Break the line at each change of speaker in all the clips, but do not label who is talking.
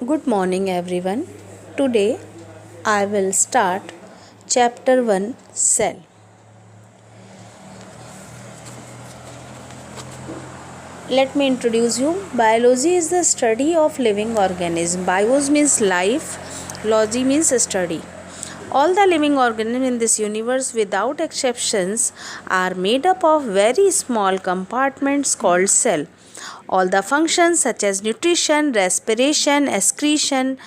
Good morning, everyone. Today I will start chapter 1 Cell. Let me introduce you. Biology is the study of living organism. Bios means life, logy means study. All the living organisms in this universe without exceptions are made up of very small compartments called cell. All the functions such as nutrition, respiration, excretion,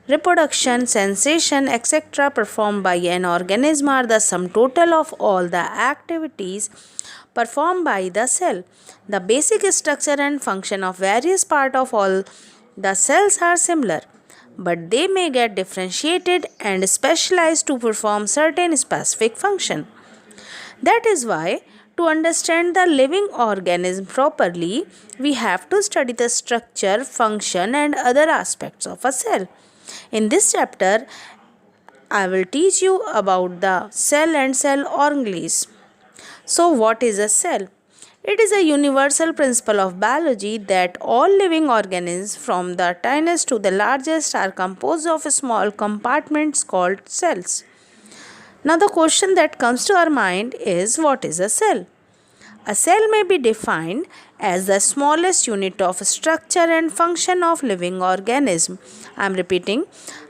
reproduction, sensation, etc., performed by an organism are the sum total of all the activities performed by the cell. The basic structure and function of various parts of all the cells are similar, but they may get differentiated and specialized to perform certain specific function. That is why, to understand the living organism properly, we have to study the structure, function, and other aspects of a cell. In this chapter, I will teach you about the cell and cell organelles. So, what is a cell? It is a universal principle of biology that all living organisms, from the tiniest to the largest, are composed of small compartments called cells. Now, the question that comes to our mind is, what is a cell? A cell may be defined as the smallest unit of structure and function of living organism. I am repeating,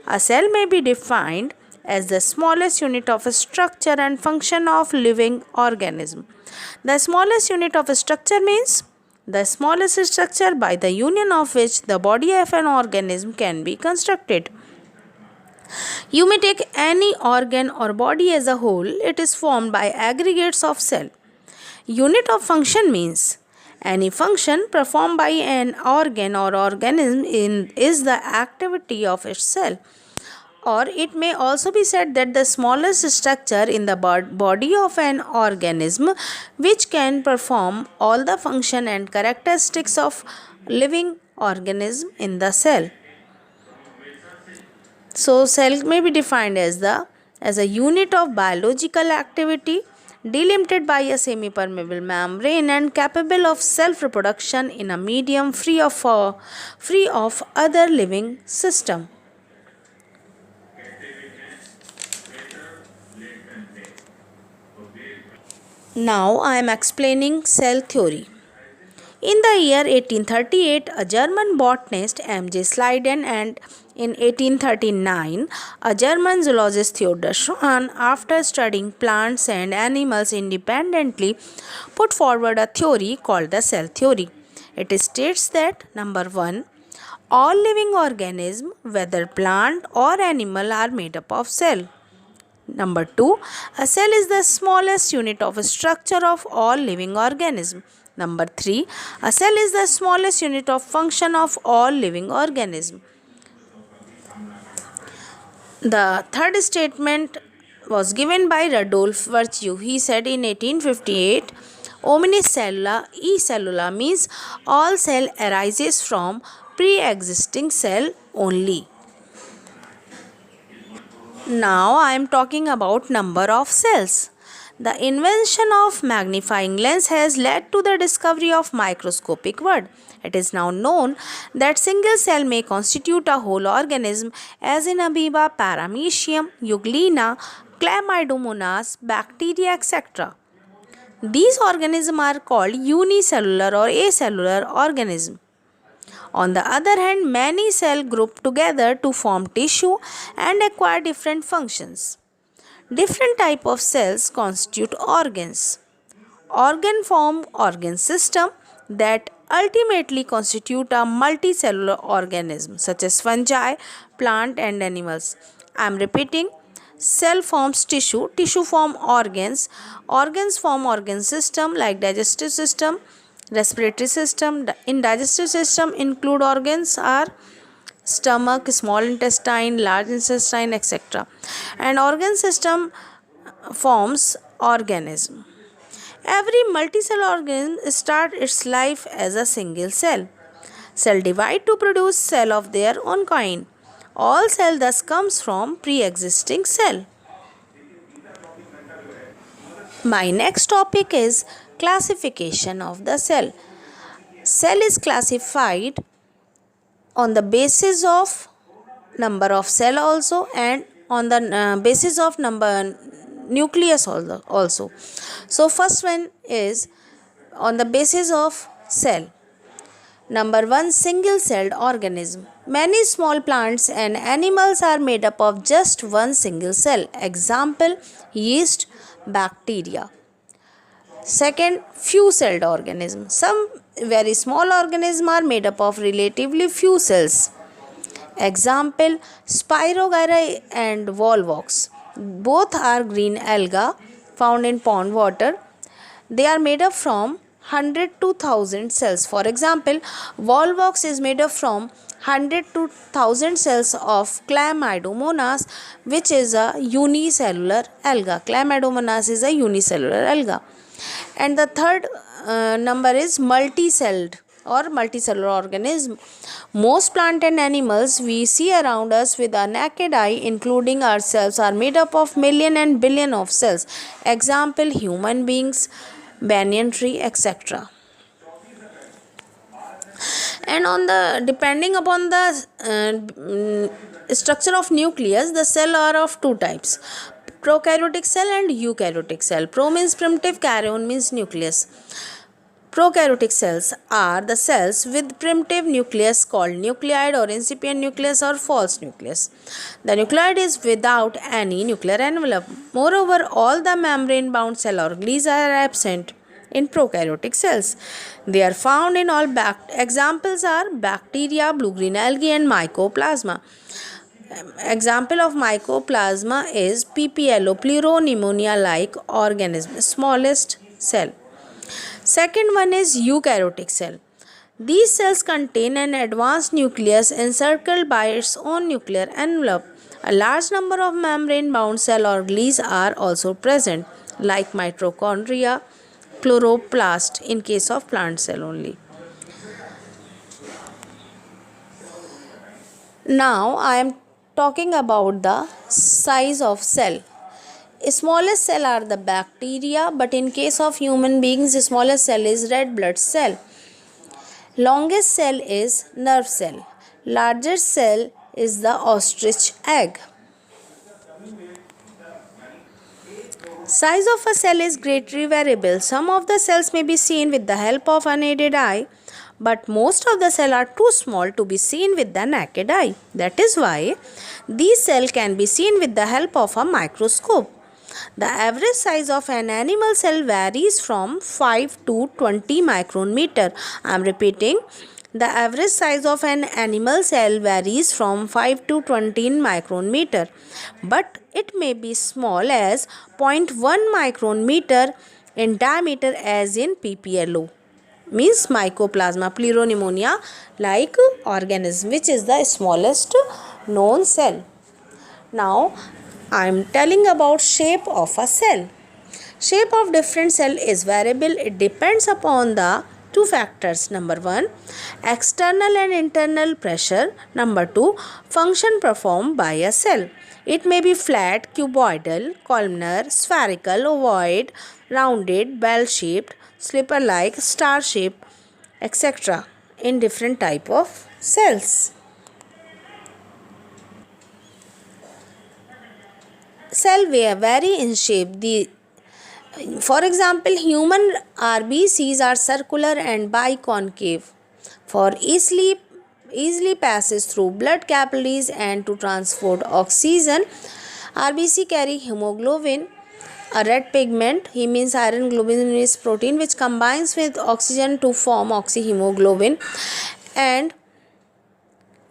a cell may be defined as the smallest unit of structure and function of living organism. The smallest unit of structure means the smallest structure by the union of which the body of an organism can be constructed. You may take any organ or body as a whole, it is formed by aggregates of cell. Unit of function means any function performed by an organ or organism is the activity of its cell. Or it may also be said that the smallest structure in the body of an organism which can perform all the function and characteristics of living organism in the cell. So cell may be defined as a unit of biological activity delimited by a semi-permeable membrane and capable of self-reproduction in a medium free of other living system. Now I am explaining cell theory. In the year 1838, a German botanist M.J. Schleiden and in 1839, a German zoologist Theodor Schwann, after studying plants and animals independently, put forward a theory called the cell theory. It states that number 1, all living organisms, whether plant or animal, are made up of cell. Number 2, a cell is the smallest unit of structure of all living organisms. Number 3, a cell is the smallest unit of function of all living organisms. The third statement was given by Rudolf Virchow. He said in 1858, Omnis cellula e cellula means all cell arises from pre-existing cell only. Now I am talking about number of cells. The invention of magnifying lens has led to the discovery of microscopic world. It is now known that single cell may constitute a whole organism, as in amoeba, paramecium, euglena, chlamydomonas, bacteria, etc. These organisms are called unicellular or acellular organisms. On the other hand, many cells group together to form tissue and acquire different functions. Different type of cells constitute organs. Organ form organ system that ultimately constitute a multicellular organism such as fungi, plant and animals. I am repeating, cell forms tissue, tissue form organs, organs form organ system like digestive system, respiratory system. In digestive system include organs are stomach, small intestine, large intestine, etc. And organ system forms organism. Every multicellular organism starts its life as a single cell. Cell divide to produce cell of their own kind. All cell thus comes from pre-existing cell. My next topic is classification of the cell. Cell is classified on the basis of number of cell also, and on the basis of number nucleus also. So first one is on the basis of cell. Number 1, single celled organism. Many small plants and animals are made up of just one single cell. Example, yeast, bacteria. Second, few celled organism. Some very small organisms are made up of relatively few cells. Example, Spirogyra and volvox. Both are green alga found in pond water. They are made up from 100 to 1000 cells. For example, volvox is made up from 100 to 1000 cells of Chlamydomonas, which is a unicellular alga. Chlamydomonas is a unicellular alga. And the third number is multicelled or multicellular organism. Most plant and animals we see around us with our naked eye, including ourselves, are made up of million and billion of cells. Example, human beings, banyan tree, etc. And on the depending upon the structure of nucleus, the cell are of two types: prokaryotic cell and eukaryotic cell. Pro means primitive, karyon means nucleus. Prokaryotic cells are the cells with primitive nucleus called nucleus or incipient nucleus or false nucleus. The nucleus is without any nuclear envelope. Moreover, all the membrane-bound cell organelles are absent in prokaryotic cells. They are found in all examples are bacteria, blue-green algae, and mycoplasma. Example of mycoplasma is PPLO, pleuropneumonia-like organism, smallest cell. Second one is eukaryotic cell. These cells contain an advanced nucleus encircled by its own nuclear envelope. A large number of membrane-bound cell organelles are also present, like mitochondria, chloroplast in case of plant cell only. Now I am talking about the size of cell. Smallest cell are the bacteria, but in case of human beings, the smallest cell is red blood cell. Longest cell is nerve cell. Largest cell is the ostrich egg. Size of a cell is greatly variable. Some of the cells may be seen with the help of unaided eye, but most of the cells are too small to be seen with the naked eye. That is why these cells can be seen with the help of a microscope. The average size of an animal cell varies from 5 to 20 micrometer. I am repeating, the average size of an animal cell varies from 5 to 20 micrometer, but it may be small as 0.1 micrometer in diameter, as in PPLO, means mycoplasma, pleuropneumonia like organism, which is the smallest known cell. Now I am telling about shape of a cell. Shape of different cell is variable. It depends upon the two factors. Number 1, external and internal pressure. Number 2, function performed by a cell. It may be flat, cuboidal, columnar, spherical, ovoid, rounded, bell-shaped, slipper-like, star-shaped, etc. in different type of cells. Cell vary in shape. For example, human RBCs are circular and biconcave. For easily passes through blood capillaries and to transport oxygen. RBC carry hemoglobin, a red pigment. He means iron globulin is protein which combines with oxygen to form oxyhemoglobin. And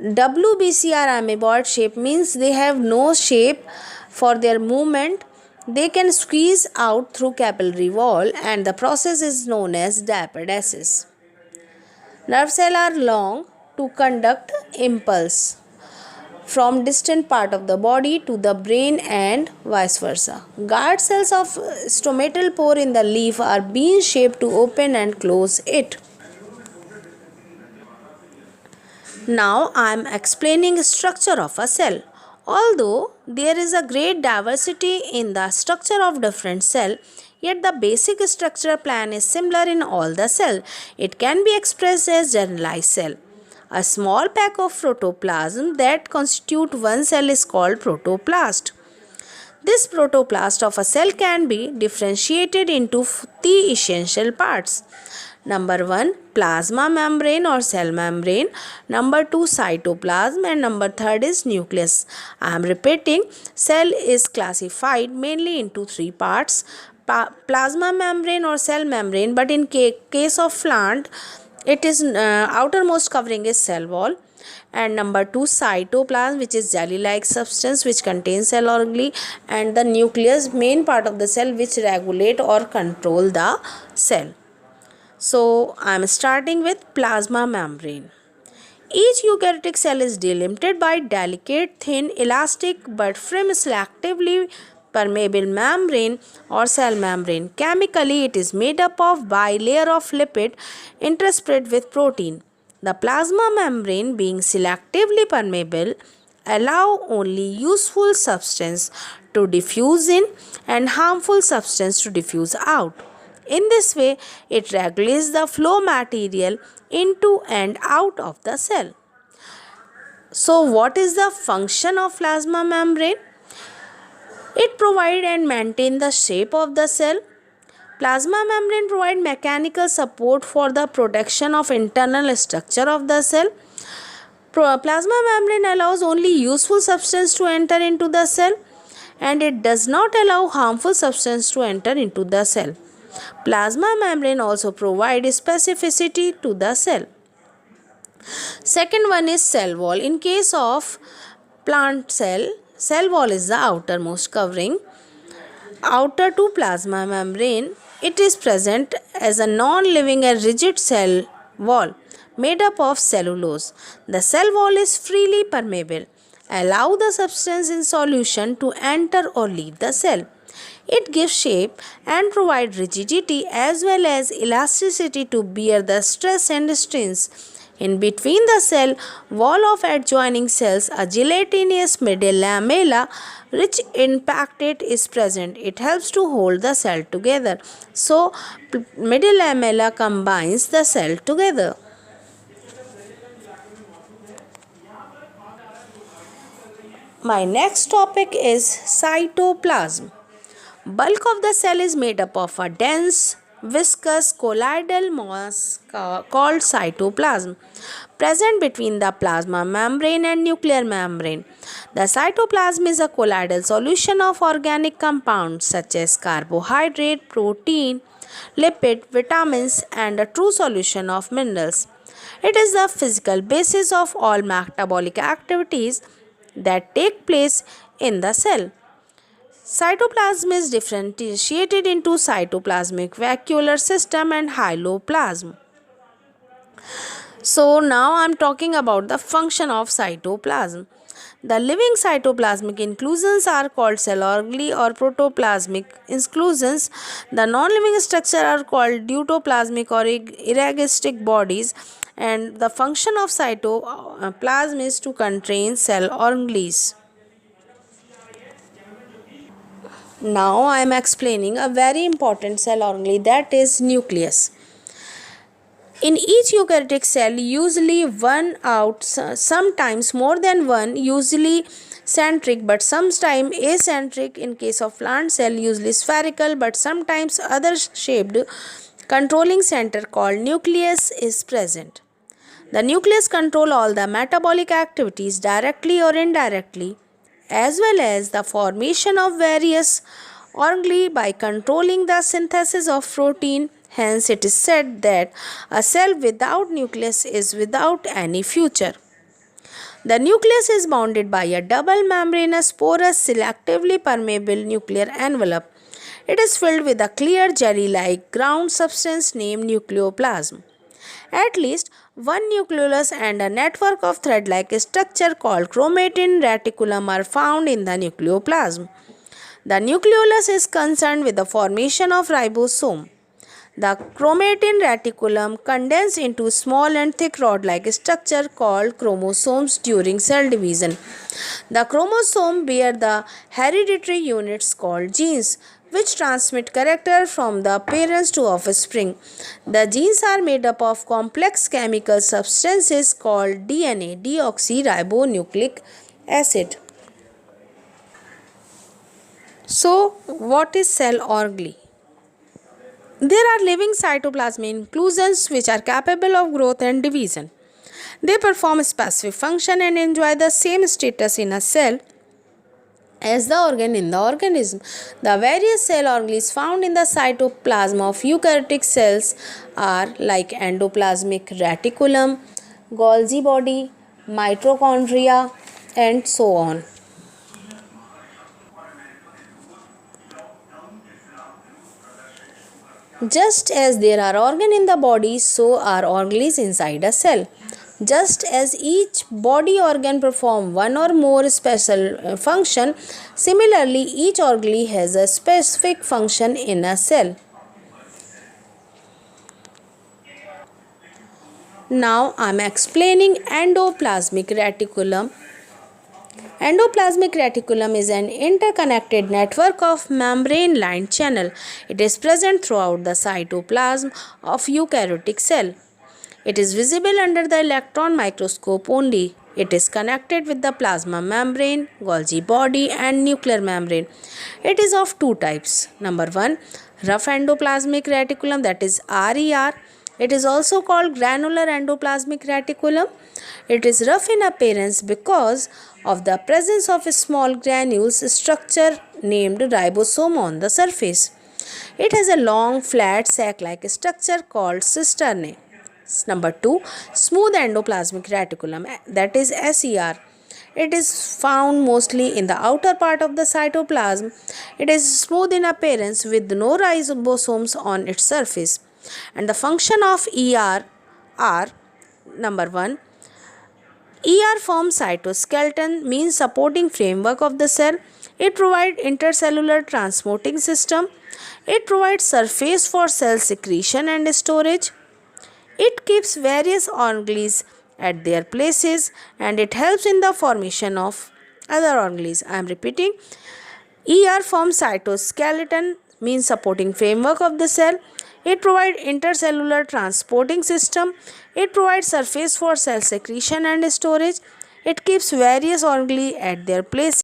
WBC are amoeboid shape, means they have no shape for their movement. They can squeeze out through capillary wall, and the process is known as diapedesis. Nerve cells are long to conduct impulse from distant part of the body to the brain and vice versa. Guard cells of stomatal pore in the leaf are bean shaped to open and close it. Now I am explaining structure of a cell. Although there is a great diversity in the structure of different cells, yet the basic structure plan is similar in all the cells. It can be expressed as generalized cell. A small pack of protoplasm that constitute one cell is called protoplast. This protoplast of a cell can be differentiated into three essential parts. Number 1, plasma membrane or cell membrane. Number 2, cytoplasm. And number 3 is nucleus. I am repeating, cell is classified mainly into three parts. Plasma membrane or cell membrane, but in case of plant, it is outermost covering is cell wall. And number 2, cytoplasm, which is jelly like substance which contains cell organelle, and the nucleus, main part of the cell which regulate or control the cell. So I am starting with plasma membrane. Each eukaryotic cell is delimited by delicate, thin, elastic but firm selectively permeable membrane or cell membrane. Chemically, it is made up of bilayer of lipid interspread with protein. The plasma membrane, being selectively permeable, allow only useful substance to diffuse in and harmful substance to diffuse out. In this way, it regulates the flow material into and out of the cell. So, what is the function of plasma membrane? It provides and maintains the shape of the cell. Plasma membrane provides mechanical support for the protection of internal structure of the cell. Plasma membrane allows only useful substance to enter into the cell, and it does not allow harmful substance to enter into the cell. Plasma membrane also provides specificity to the cell. Second one is cell wall. In case of plant cell wall is the outermost covering. Outer to plasma membrane, it is present as a non-living and rigid cell wall made up of cellulose. The cell wall is freely permeable, allow the substance in solution to enter or leave the cell. It gives shape and provides rigidity as well as elasticity to bear the stress and strains. In between the cell wall of adjoining cells, a gelatinous middle lamella rich in pactate is present. It helps to hold the cell together. So, middle lamella combines the cell together. My next topic is cytoplasm. Bulk of the cell is made up of a dense, viscous colloidal mass called cytoplasm, present between the plasma membrane and nuclear membrane. The cytoplasm is a colloidal solution of organic compounds such as carbohydrate, protein, lipid, vitamins, and a true solution of minerals. It is the physical basis of all metabolic activities that take place in the cell. Cytoplasm is differentiated into cytoplasmic vacuolar system and hyaloplasm. So now I am talking about the function of cytoplasm. The living cytoplasmic inclusions are called cell organelle or protoplasmic inclusions. The non-living structures are called deutoplasmic or eragistic bodies, and the function of cytoplasm is to contain cell organelles. Now I am explaining a very important cell organelle, that is nucleus. In each eukaryotic cell, usually one out, sometimes more than one, usually centric but sometimes acentric. In case of plant cell, usually spherical but sometimes other shaped controlling center called nucleus is present. The nucleus control all the metabolic activities directly or indirectly, as well as the formation of various organelles by controlling the synthesis of protein. Hence, it is said that a cell without nucleus is without any future. The nucleus is bounded by a double membranous porous selectively permeable nuclear envelope. It is filled with a clear jelly-like ground substance named nucleoplasm. At least one nucleolus and a network of thread-like structure called chromatin reticulum are found in the nucleoplasm. The nucleolus is concerned with the formation of ribosome. The chromatin reticulum condenses into small and thick rod-like structure called chromosomes during cell division. The chromosome bear the hereditary units called genes. which transmit character from the parents to offspring. The genes are made up of complex chemical substances called DNA, deoxyribonucleic acid. So, what is cell orgly? There are living cytoplasmic inclusions which are capable of growth and division. They perform a specific function and enjoy the same status in a cell as the organ in the organism. The various cell organs found in the cytoplasm of eukaryotic cells are like endoplasmic reticulum, Golgi body, mitochondria, and so on. Just as there are organs in the body, so are organs inside a cell. Just as each body organ performs one or more special function, similarly each organ has a specific function in a cell. Now I am explaining endoplasmic reticulum. Endoplasmic reticulum is an interconnected network of membrane-lined channel. It is present throughout the cytoplasm of eukaryotic cell. It is visible under the electron microscope only. It is connected with the plasma membrane, Golgi body, and nuclear membrane. It is of two types. Number 1, rough endoplasmic reticulum, that is RER. It is also called granular endoplasmic reticulum. It is rough in appearance because of the presence of a small granules structure named ribosome on the surface. It has a long flat sac-like structure called cisternae. Number 2, smooth endoplasmic reticulum, that is SER. It is found mostly in the outer part of the cytoplasm. It is smooth in appearance with no ribosomes on its surface. And the function of ER are: number 1, ER forms cytoskeleton, means supporting framework of the cell. It provides intercellular transporting system. It provides surface for cell secretion and storage. It keeps various organs at their places, and it helps in the formation of other organs. I am repeating. ER forms cytoskeleton, means supporting framework of the cell. It provides intercellular transporting system. It provides surface for cell secretion and storage. It keeps various organs at their place.